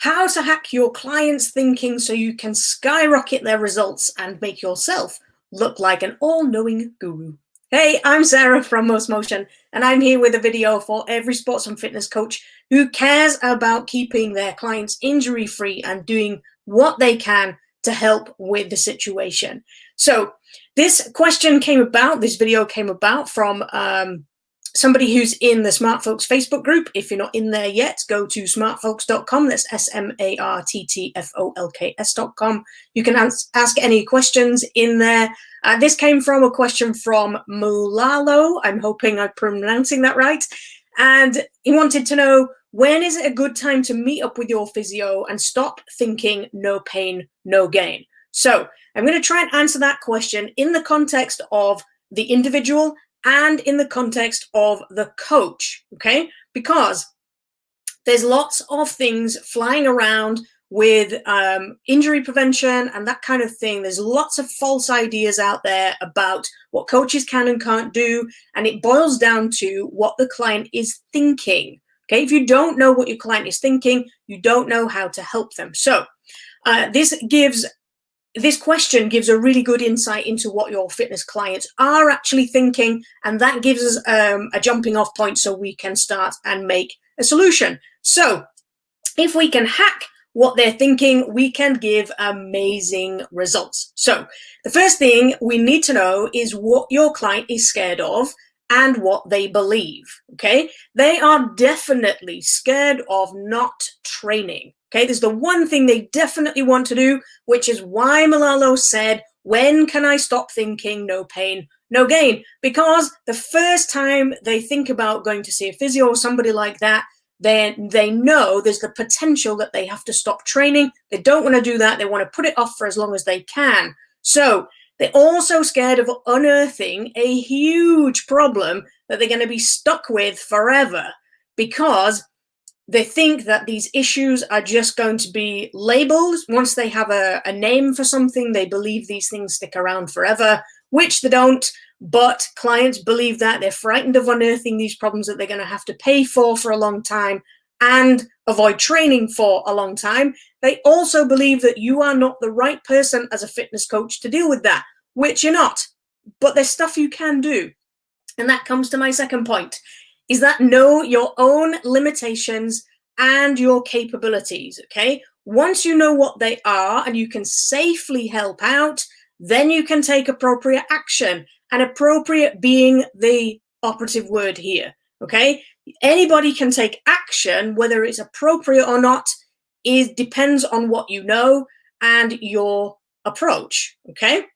how to hack your clients' thinking so you can skyrocket their results and make yourself look like an all-knowing guru. Hey, I'm Sarah from mostmotion, and I'm here with a video for every sports and fitness coach who cares about keeping their clients injury-free and doing what they can to help with the situation. So this question came about, this video came about from somebody who's in the Smart Folks Facebook group. If you're not in there yet, go to smartfolks.com. That's smartfolks.com. You can ask any questions in there. This came from a question from Mulalo. I'm hoping I'm pronouncing that right. And he wanted to know, when is it a good time to meet up with your physio and stop thinking no pain, no gain? So I'm going to try and answer that question in the context of the individual and in the context of the coach, okay? Because there's lots of things flying around with injury prevention and that kind of thing. There's lots of false ideas out there about what coaches can and can't do, and it boils down to what the client is thinking, okay? If you don't know what your client is thinking, you don't know how to help them. So this question gives a really good insight into what your fitness clients are actually thinking, and that gives us a jumping off point so we can start and make a solution. So if we can hack what they're thinking, we can give amazing results. So the first thing we need to know is what your client is scared of and what they believe, okay? They are definitely scared of not training. Okay, there's the one thing they definitely want to do, which is why Malalo said, when can I stop thinking no pain, no gain? Because the first time they think about going to see a physio or somebody like that, then they know there's the potential that they have to stop training. They don't want to do that. They want to put it off for as long as they can. So they're also scared of unearthing a huge problem that they're going to be stuck with forever, because they think that these issues are just going to be labeled. Once they have a name for something, they believe these things stick around forever, which they don't. But clients believe that. They're frightened of unearthing these problems that they're going to have to pay for a long time and avoid training for a long time. They also believe that you are not the right person as a fitness coach to deal with that, which you're not. But there's stuff you can do. And that comes to my second point, is that know your own limitations and your capabilities, okay? Once you know what they are and you can safely help out, then you can take appropriate action, and appropriate being the operative word here, okay? Anybody can take action, whether it's appropriate or not, depends on what you know and your approach, okay?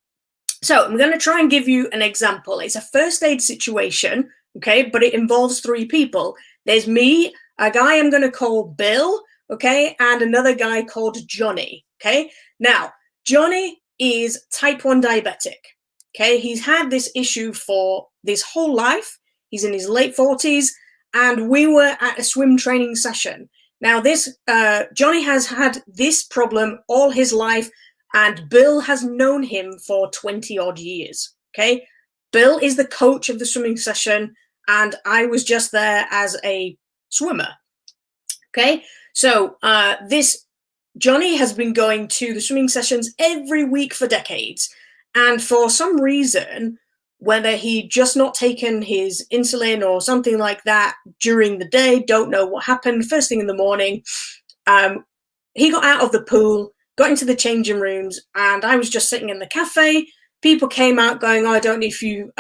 So I'm going to try and give you an example. It's a first aid situation, okay, but it involves three people. There's me, a guy I'm going to call Bill, okay, and another guy called Johnny, okay? Now, Johnny is type 1 diabetic, okay? He's had this issue for his whole life. He's in his late 40s, and we were at a swim training session. Now, Johnny has had this problem all his life, and Bill has known him for 20 odd years, okay? Bill is the coach of the swimming session, and I was just there as a swimmer, okay? So this Johnny has been going to the swimming sessions every week for decades, and for some reason, whether he'd just not taken his insulin or something like that during the day, don't know what happened, first thing in the morning, he got out of the pool, got into the changing rooms, and I was just sitting in the cafe. People came out going, oh, I don't know if you've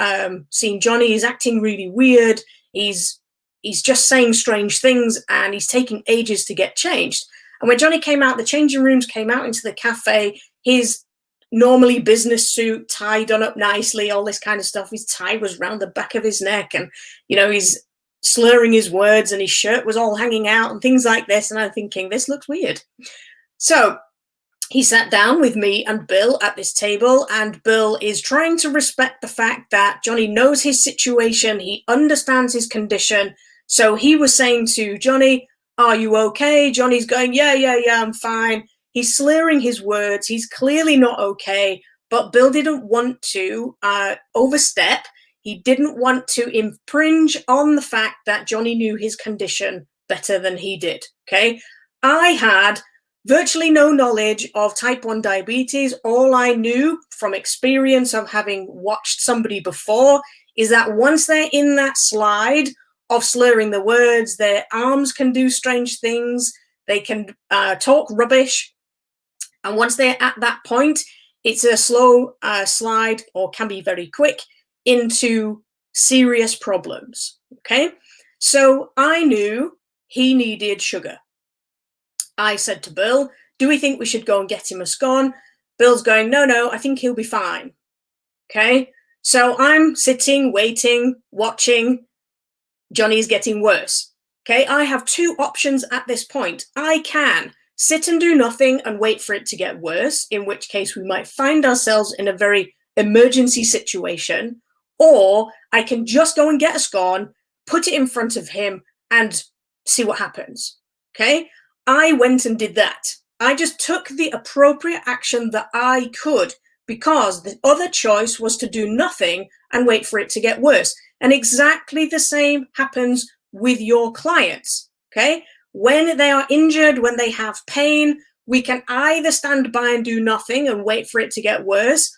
seen Johnny, he's acting really weird. He's just saying strange things, and he's taking ages to get changed. And when Johnny came out, the changing rooms came out into the cafe, his normally business suit, tie done up nicely, all this kind of stuff. His tie was round the back of his neck, and, you know, he's slurring his words, and his shirt was all hanging out and things like this. And I'm thinking, this looks weird. So he sat down with me and Bill at this table, and Bill is trying to respect the fact that Johnny knows his situation, he understands his condition. So he was saying to Johnny, are you okay? Johnny's going, yeah, I'm fine. He's slurring his words, he's clearly not okay, but Bill didn't want to overstep. He didn't want to infringe on the fact that Johnny knew his condition better than he did, okay? I had virtually no knowledge of type 1 diabetes. All I knew from experience of having watched somebody before is that once they're in that slide of slurring the words, their arms can do strange things, they can talk rubbish, and once they're at that point, it's a slow slide, or can be very quick, into serious problems. Okay, so I knew he needed sugar. I said to Bill, do we think we should go and get him a scone? Bill's going, no, I think he'll be fine. Okay, so I'm sitting, waiting, watching. Johnny's getting worse. Okay, I have two options at this point. I can sit and do nothing and wait for it to get worse, in which case we might find ourselves in a very emergency situation, or I can just go and get a scone, put it in front of him, and see what happens. Okay, I went and did that. I just took the appropriate action that I could, because the other choice was to do nothing and wait for it to get worse. And exactly the same happens with your clients. Okay, when they are injured, when they have pain, we can either stand by and do nothing and wait for it to get worse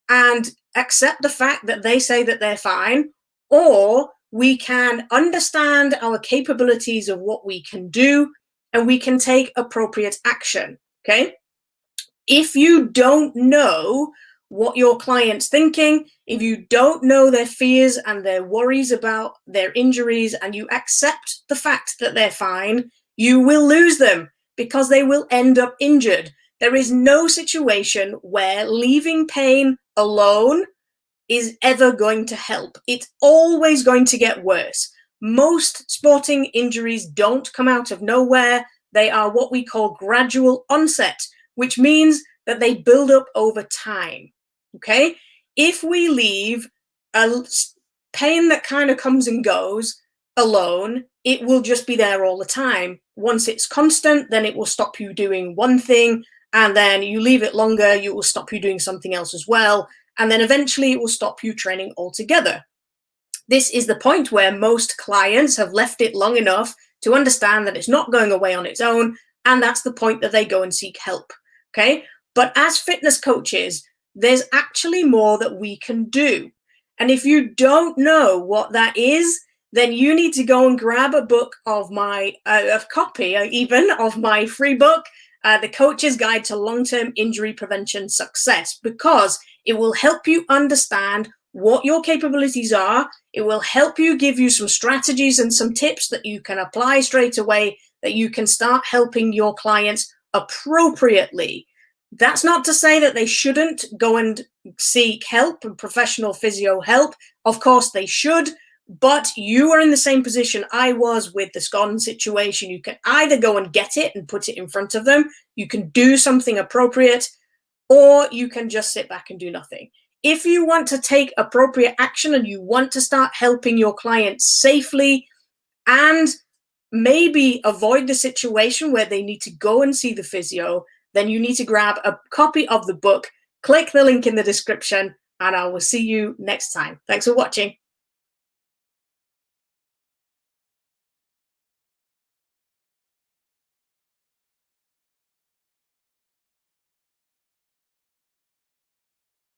and accept the fact that they say that they're fine, or we can understand our capabilities of what we can do and we can take appropriate action. Okay, if you don't know what your client's thinking, if you don't know their fears and their worries about their injuries, and you accept the fact that they're fine, you will lose them because they will end up injured. There is no situation where leaving pain alone is ever going to help. It's always going to get worse. Most sporting injuries don't come out of nowhere. They are what we call gradual onset, which means that they build up over time. Okay, if we leave a pain that kind of comes and goes alone, it will just be there all the time. Once it's constant, then it will stop you doing one thing, and then you leave it longer, it will stop you doing something else as well, and then eventually it will stop you training altogether. This is the point where most clients have left it long enough to understand that it's not going away on its own, and that's the point that they go and seek help. Okay, but as fitness coaches, there's actually more that we can do. And if you don't know what that is, then you need to go and grab a book of my, a copy even of my free book, The Coach's Guide to Long-Term Injury Prevention Success, because it will help you understand what your capabilities are. It will help you, give you some strategies and some tips that you can apply straight away, that you can start helping your clients appropriately. That's not to say that they shouldn't go and seek help and professional physio help. Of course they should, but you are in the same position I was with the scone situation. You can either go and get it and put it in front of them, you can do something appropriate, or you can just sit back and do nothing. If you want to take appropriate action and you want to start helping your clients safely and maybe avoid the situation where they need to go and see the physio, then you need to grab a copy of the book, click the link in the description, and I will see you next time. Thanks for watching.